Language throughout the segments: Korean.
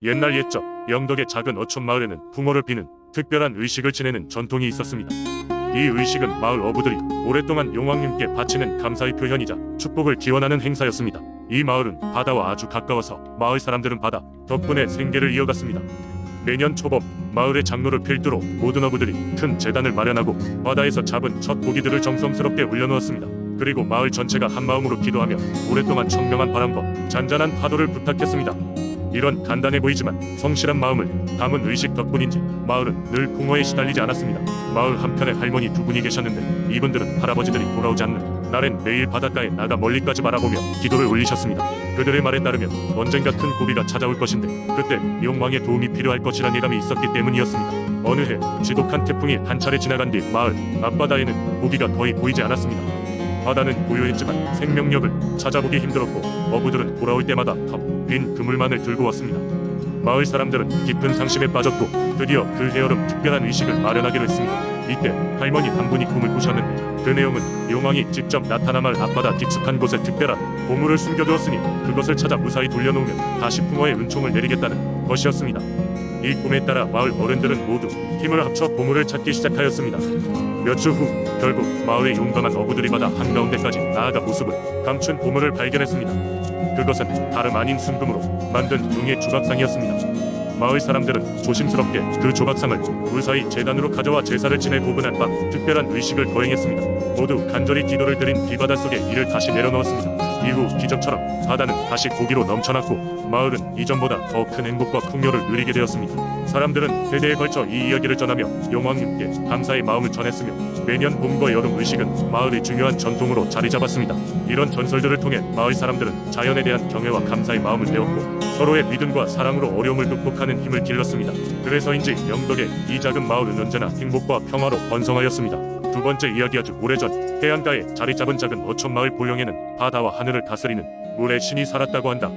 옛날 옛적 영덕의 작은 어촌 마을에는 풍어를 비는 특별한 의식을 지내는 전통이 있었습니다. 이 의식은 마을 어부들이 오랫동안 용왕님께 바치는 감사의 표현이자 축복을 기원하는 행사였습니다. 이 마을은 바다와 아주 가까워서 마을 사람들은 바다 덕분에 생계를 이어갔습니다. 매년 초봄 마을의 장로를 필두로 모든 어부들이 큰 제단을 마련하고 바다에서 잡은 첫 고기들을 정성스럽게 올려놓았습니다. 그리고 마을 전체가 한마음으로 기도하며 오랫동안 청명한 바람과 잔잔한 파도를 부탁했습니다. 이런 간단해 보이지만 성실한 마음을 담은 의식 덕분인지 마을은 늘 풍어에 시달리지 않았습니다. 마을 한편에 할머니 두 분이 계셨는데 이분들은 할아버지들이 돌아오지 않는 날엔 매일 바닷가에 나가 멀리까지 바라보며 기도를 올리셨습니다. 그들의 말에 따르면 언젠가 큰 고비가 찾아올 것인데 그때 용왕의 도움이 필요할 것이란 예감이 있었기 때문이었습니다. 어느 해 지독한 태풍이 한 차례 지나간 뒤 마을 앞바다에는 고기가 거의 보이지 않았습니다. 바다는 고요했지만 생명력을 찾아보기 힘들었고 어부들은 돌아올 때마다 텅 빈 그물만을 들고 왔습니다. 마을 사람들은 깊은 상심에 빠졌고 드디어 그 해여름 특별한 의식을 마련하기로 했습니다. 이때 할머니 한 분이 꿈을 꾸셨는데 그 내용은 용왕이 직접 나타나 마을 앞바다 깊숙한 곳에 특별한 보물을 숨겨두었으니 그것을 찾아 무사히 돌려놓으면 다시 풍어의 은총을 내리겠다는 것이었습니다. 이 꿈에 따라 마을 어른들은 모두 힘을 합쳐 보물을 찾기 시작하였습니다. 몇 주 후 결국 마을의 용감한 어부들이 바다 한가운데까지 나아가 모습을 감춘 보물을 발견했습니다. 그것은 다름 아닌 순금으로 만든 용의 조각상이었습니다. 마을 사람들은 조심스럽게 그 조각상을 무사히 제단으로 가져와 제사를 지내 보분한 밤 특별한 의식을 거행했습니다. 모두 간절히 기도를 드린 비바다 속에 이를 다시 내려놓았습니다. 이후 기적처럼 바다는 다시 고기로 넘쳐났고 마을은 이전보다 더 큰 행복과 풍요를 누리게 되었습니다. 사람들은 세대에 걸쳐 이 이야기를 전하며 용왕님께 감사의 마음을 전했으며 매년 봄과 여름 의식은 마을의 중요한 전통으로 자리 잡았습니다. 이런 전설들을 통해 마을 사람들은 자연에 대한 경외와 감사의 마음을 배웠고 서로의 믿음과 사랑으로 어려움을 극복하는 힘을 길렀습니다. 그래서인지 영덕의 이 작은 마을은 언제나 행복과 평화로 번성하였습니다. 두 번째 이야기. 아주 오래전 해안가에 자리 잡은 작은 어촌 마을 보령에는 바다와 하늘을 다스리는 물의 신이 살았다고 한다.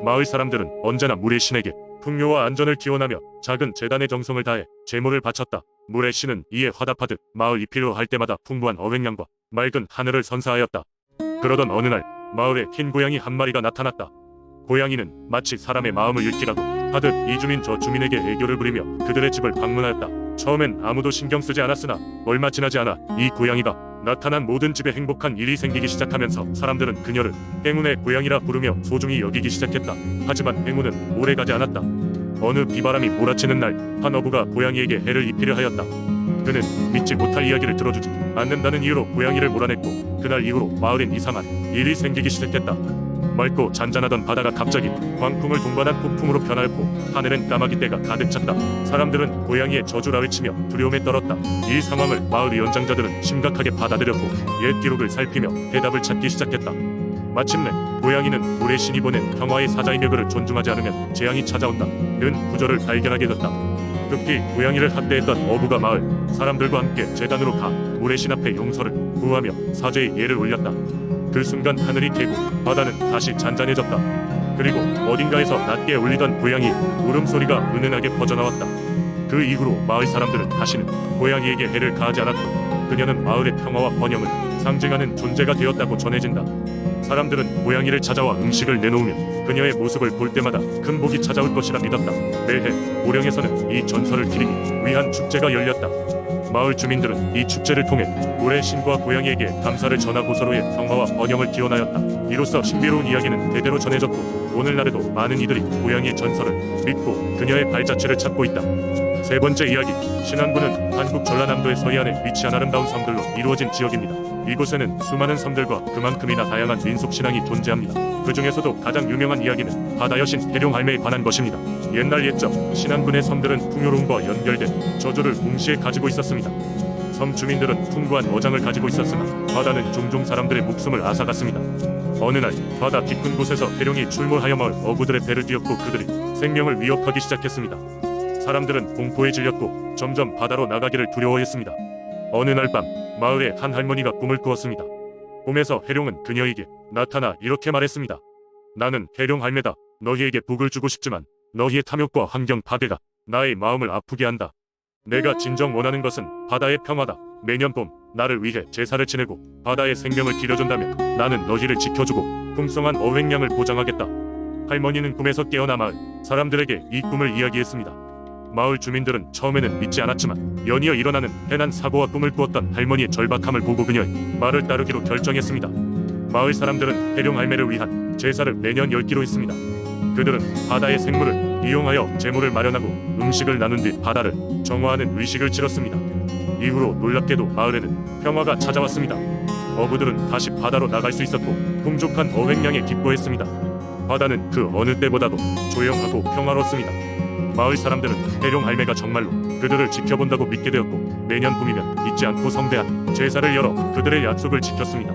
마을 사람들은 언제나 물의 신에게 풍요와 안전을 기원하며 작은 제단의 정성을 다해 제물을 바쳤다. 물의 신은 이에 화답하듯 마을이 필요할 때마다 풍부한 어획량과 맑은 하늘을 선사하였다. 그러던 어느 날 마을에 흰 고양이 한 마리가 나타났다. 고양이는 마치 사람의 마음을 읽기라도 하듯 이주민 저 주민에게 애교를 부리며 그들의 집을 방문하였다. 처음엔 아무도 신경 쓰지 않았으나 얼마 지나지 않아 이 고양이가 나타난 모든 집에 행복한 일이 생기기 시작하면서 사람들은 그녀를 행운의 고양이라 부르며 소중히 여기기 시작했다. 하지만 행운은 오래가지 않았다. 어느 비바람이 몰아치는 날 한 어부가 고양이에게 해를 입히려 하였다. 그는 믿지 못할 이야기를 들어주지 않는다는 이유로 고양이를 몰아냈고 그날 이후로 마을엔 이상한 일이 생기기 시작했다. 맑고 잔잔하던 바다가 갑자기 광풍을 동반한 폭풍으로 변하였고 하늘엔 까마귀 떼가 가득 찼다. 사람들은 고양이의 저주라 외치며 두려움에 떨었다. 이 상황을 마을의 연장자들은 심각하게 받아들였고 옛 기록을 살피며 대답을 찾기 시작했다. 마침내 고양이는 물의 신이 보낸 평화의 사자의 묘를 존중하지 않으면 재앙이 찾아온다는 구절을 발견하게 됐다. 급히 고양이를 학대했던 어부가 마을 사람들과 함께 제단으로 가 물의 신 앞에 용서를 구하며 사죄의 예를 올렸다. 그 순간 하늘이 개고 바다는 다시 잔잔해졌다. 그리고 어딘가에서 낮게 울리던 고양이의 울음소리가 은은하게 퍼져나왔다. 그 이후로 마을 사람들은 다시는 고양이에게 해를 가하지 않았고 그녀는 마을의 평화와 번영을 상징하는 존재가 되었다고 전해진다. 사람들은 고양이를 찾아와 음식을 내놓으며 그녀의 모습을 볼 때마다 큰 복이 찾아올 것이라 믿었다. 매해 보령에서는 이 전설을 기리기 위한 축제가 열렸다. 마을 주민들은 이 축제를 통해 물의 신과 고양이에게 감사를 전하고 서로의 평화와 번영을 기원하였다. 이로써 신비로운 이야기는 대대로 전해졌고 오늘날에도 많은 이들이 고양이의 전설을 믿고 그녀의 발자취를 찾고 있다. 세 번째 이야기. 신안군은 한국 전라남도의 서해안에 위치한 아름다운 섬들로 이루어진 지역입니다. 이곳에는 수많은 섬들과 그만큼이나 다양한 민속 신앙이 존재합니다. 그 중에서도 가장 유명한 이야기는 바다 여신 해룡할매에 관한 것입니다. 옛날 옛적 신안군의 섬들은 풍요로움과 연결된 저주를 동시에 가지고 있었습니다. 섬 주민들은 풍부한 어장을 가지고 있었으나 바다는 종종 사람들의 목숨을 앗아갔습니다. 어느 날 바다 깊은 곳에서 해룡이 출몰하여 마을 어부들의 배를 띄었고 그들이 생명을 위협하기 시작했습니다. 사람들은 공포에 질렸고 점점 바다로 나가기를 두려워했습니다. 어느 날 밤 마을에 한 할머니가 꿈을 꾸었습니다. 꿈에서 해룡은 그녀에게 나타나 이렇게 말했습니다. 나는 해룡 할매다. 너희에게 복을 주고 싶지만 너희의 탐욕과 환경 파괴가 나의 마음을 아프게 한다. 내가 진정 원하는 것은 바다의 평화다. 매년 봄 나를 위해 제사를 지내고 바다의 생명을 기려준다면 나는 너희를 지켜주고 풍성한 어획량을 보장하겠다. 할머니는 꿈에서 깨어나 마을 사람들에게 이 꿈을 이야기했습니다. 마을 주민들은 처음에는 믿지 않았지만 연이어 일어나는 해난 사고와 꿈을 꾸었던 할머니의 절박함을 보고 그녀의 말을 따르기로 결정했습니다. 마을 사람들은 해룡 할매를 위한 제사를 매년 열기로 했습니다. 그들은 바다의 생물을 이용하여 제물을 마련하고 음식을 나눈 뒤 바다를 정화하는 의식을 치렀습니다. 이후로 놀랍게도 마을에는 평화가 찾아왔습니다. 어부들은 다시 바다로 나갈 수 있었고 풍족한 어획량에 기뻐했습니다. 바다는 그 어느 때보다도 조용하고 평화롭습니다. 마을 사람들은 해룡 할매가 정말로 그들을 지켜본다고 믿게 되었고 매년 봄이면 잊지 않고 성대한 제사를 열어 그들의 약속을 지켰습니다.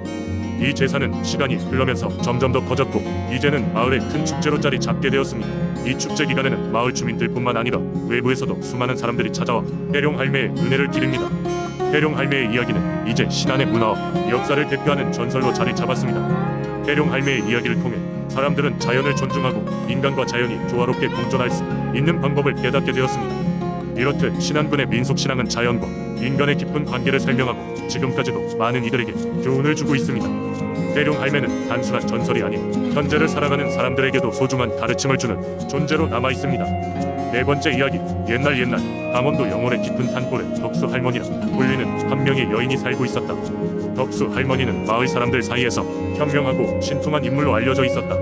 이 제사는 시간이 흘러면서 점점 더 커졌고 이제는 마을의 큰 축제로 자리 잡게 되었습니다. 이 축제 기간에는 마을 주민들뿐만 아니라 외부에서도 수많은 사람들이 찾아와 해룡 할매의 은혜를 기립니다. 해룡 할매의 이야기는 이제 신안의 문화와 역사를 대표하는 전설로 자리 잡았습니다. 해룡 할매의 이야기를 통해 사람들은 자연을 존중하고 인간과 자연이 조화롭게 공존할 수 있는 방법을 깨닫게 되었습니다. 이렇듯 신안군의 민속신앙은 자연과 인간의 깊은 관계를 설명하고 지금까지도 많은 이들에게 교훈을 주고 있습니다. 해룡 할매는 단순한 전설이 아닌 현재를 살아가는 사람들에게도 소중한 가르침을 주는 존재로 남아 있습니다. 네 번째 이야기, 옛날 강원도 영월의 깊은 산골에 덕수 할머니라 불리는 한 명의 여인이 살고 있었다. 덕수 할머니는 마을 사람들 사이에서 현명하고 신통한 인물로 알려져 있었다.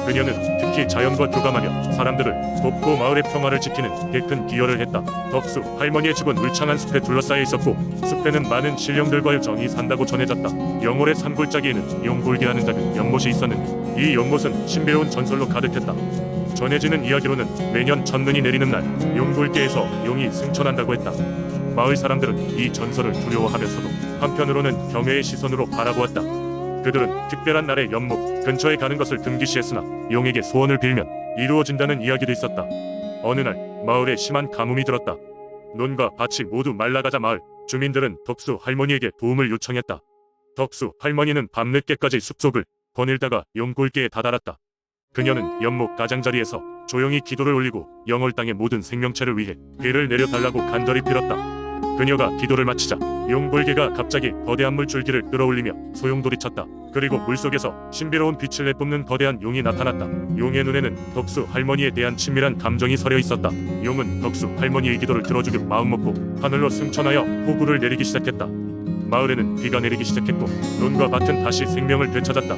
그녀는 특히 자연과 교감하며 사람들을 돕고 마을의 평화를 지키는 데 큰 기여를 했다. 덕수 할머니의 집은 울창한 숲에 둘러싸여 있었고 숲에는 많은 신령들과 정이 산다고 전해졌다. 영월의 산골짜기에는 용골기라는 작은 연못이 있었는데 이 연못은 신비로운 전설로 가득했다. 전해지는 이야기로는 매년 첫눈이 내리는 날 용골계에서 용이 승천한다고 했다. 마을 사람들은 이 전설을 두려워하면서도 한편으로는 경외의 시선으로 바라보았다. 그들은 특별한 날에 연못 근처에 가는 것을 금기시했으나 용에게 소원을 빌면 이루어진다는 이야기도 있었다. 어느 날 마을에 심한 가뭄이 들었다. 논과 밭이 모두 말라가자 마을 주민들은 덕수 할머니에게 도움을 요청했다. 덕수 할머니는 밤늦게까지 숲속을 거닐다가 용골계에 다다랐다. 그녀는 연못 가장자리에서 조용히 기도를 올리고 영월 땅의 모든 생명체를 위해 비를 내려달라고 간절히 빌었다. 그녀가 기도를 마치자 용골개가 갑자기 거대한 물줄기를 끌어올리며 소용돌이쳤다. 그리고 물속에서 신비로운 빛을 내뿜는 거대한 용이 나타났다. 용의 눈에는 덕수 할머니에 대한 친밀한 감정이 서려 있었다. 용은 덕수 할머니의 기도를 들어주려 마음먹고 하늘로 승천하여 폭우를 내리기 시작했다. 마을에는 비가 내리기 시작했고 논과 밭은 다시 생명을 되찾았다.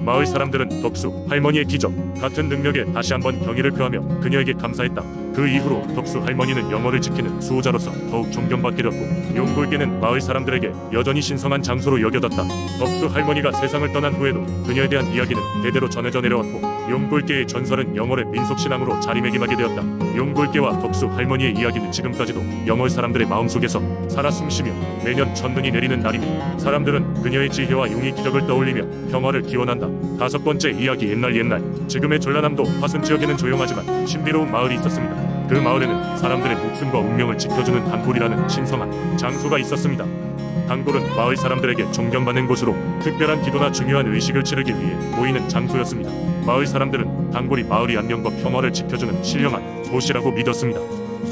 마을 사람들은 덕수 할머니의 기적 같은 능력에 다시 한번 경의를 표하며 그녀에게 감사했다. 그 이후로 덕수 할머니는 영월을 지키는 수호자로서 더욱 존경받게 되었고 용골계는 마을 사람들에게 여전히 신성한 장소로 여겨졌다. 덕수 할머니가 세상을 떠난 후에도 그녀에 대한 이야기는 대대로 전해져 내려왔고 용골계의 전설은 영월의 민속신앙으로 자리매김하게 되었다. 용골계와 덕수 할머니의 이야기는 지금까지도 영월 사람들의 마음속에서 살아 숨쉬며 매년 첫눈이 내리는 날이며 사람들은 그녀의 지혜와 용의 기적을 떠올리며 평화를 기원한다. 다섯 번째 이야기, 옛날 지금의 전라남도 화순 지역에는 조용하지만 신비로운 마을이 있었습니다. 그 마을에는 사람들의 목숨과 운명을 지켜주는 단골이라는 신성한 장소가 있었습니다. 단골은 마을 사람들에게 존경받는 곳으로 특별한 기도나 중요한 의식을 치르기 위해 모이는 장소였습니다. 마을 사람들은 단골이 마을의 안녕과 평화를 지켜주는 신령한 곳이라고 믿었습니다.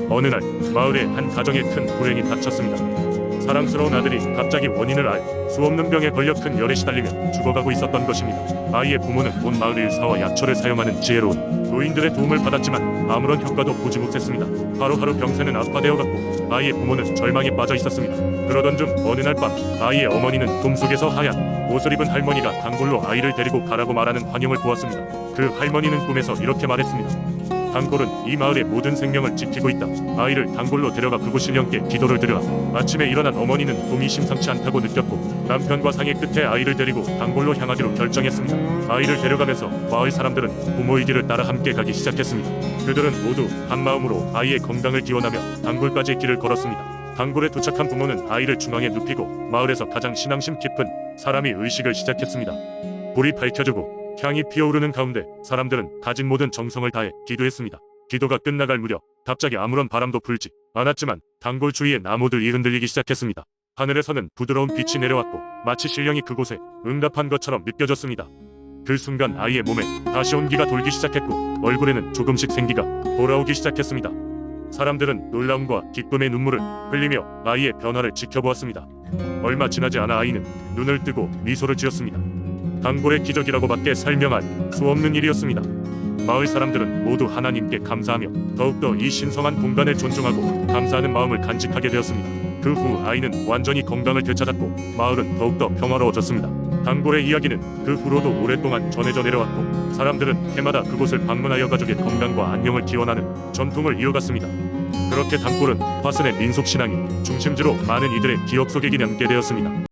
어느 날 마을에 한 가정에 큰 불행이 닥쳤습니다. 사랑스러운 아들이 갑자기 원인을 알 수 없는 병에 걸려 큰 열에 시달리며 죽어가고 있었던 것입니다. 아이의 부모는 온 마을 의사와 약초를 사용하는 지혜로운 노인들의 도움을 받았지만 아무런 효과도 보지 못했습니다. 하루하루 병세는 악화되어갔고 아이의 부모는 절망에 빠져 있었습니다. 그러던 중 어느 날 밤 아이의 어머니는 꿈속에서 하얀 옷을 입은 할머니가 단골로 아이를 데리고 가라고 말하는 환영을 보았습니다. 그 할머니는 꿈에서 이렇게 말했습니다. 단골은 이 마을의 모든 생명을 지키고 있다. 아이를 단골로 데려가 그곳 신령께 기도를 드려라. 아침에 일어난 어머니는 꿈이 심상치 않다고 느꼈고 남편과 상의 끝에 아이를 데리고 단골로 향하기로 결정했습니다. 아이를 데려가면서 마을 사람들은 부모의 길을 따라 함께 가기 시작했습니다. 그들은 모두 한마음으로 아이의 건강을 기원하며 단골까지 길을 걸었습니다. 단골에 도착한 부모는 아이를 중앙에 눕히고 마을에서 가장 신앙심 깊은 사람이 의식을 시작했습니다. 불이 밝혀지고 향이 피어오르는 가운데 사람들은 가진 모든 정성을 다해 기도했습니다. 기도가 끝나갈 무렵 갑자기 아무런 바람도 불지 않았지만 단골 주위의 나무들이 흔들리기 시작했습니다. 하늘에서는 부드러운 빛이 내려왔고 마치 신령이 그곳에 응답한 것처럼 느껴졌습니다. 그 순간 아이의 몸에 다시 온기가 돌기 시작했고 얼굴에는 조금씩 생기가 돌아오기 시작했습니다. 사람들은 놀라움과 기쁨의 눈물을 흘리며 아이의 변화를 지켜보았습니다. 얼마 지나지 않아 아이는 눈을 뜨고 미소를 지었습니다. 단골의 기적이라고 밖에 설명할 수 없는 일이었습니다. 마을 사람들은 모두 하나님께 감사하며 더욱더 이 신성한 공간을 존중하고 감사하는 마음을 간직하게 되었습니다. 그 후 아이는 완전히 건강을 되찾았고 마을은 더욱더 평화로워졌습니다. 단골의 이야기는 그 후로도 오랫동안 전해져 내려왔고 사람들은 해마다 그곳을 방문하여 가족의 건강과 안녕을 기원하는 전통을 이어갔습니다. 그렇게 단골은 화순의 민속신앙이 중심지로 많은 이들의 기억 속에 남게 되었습니다.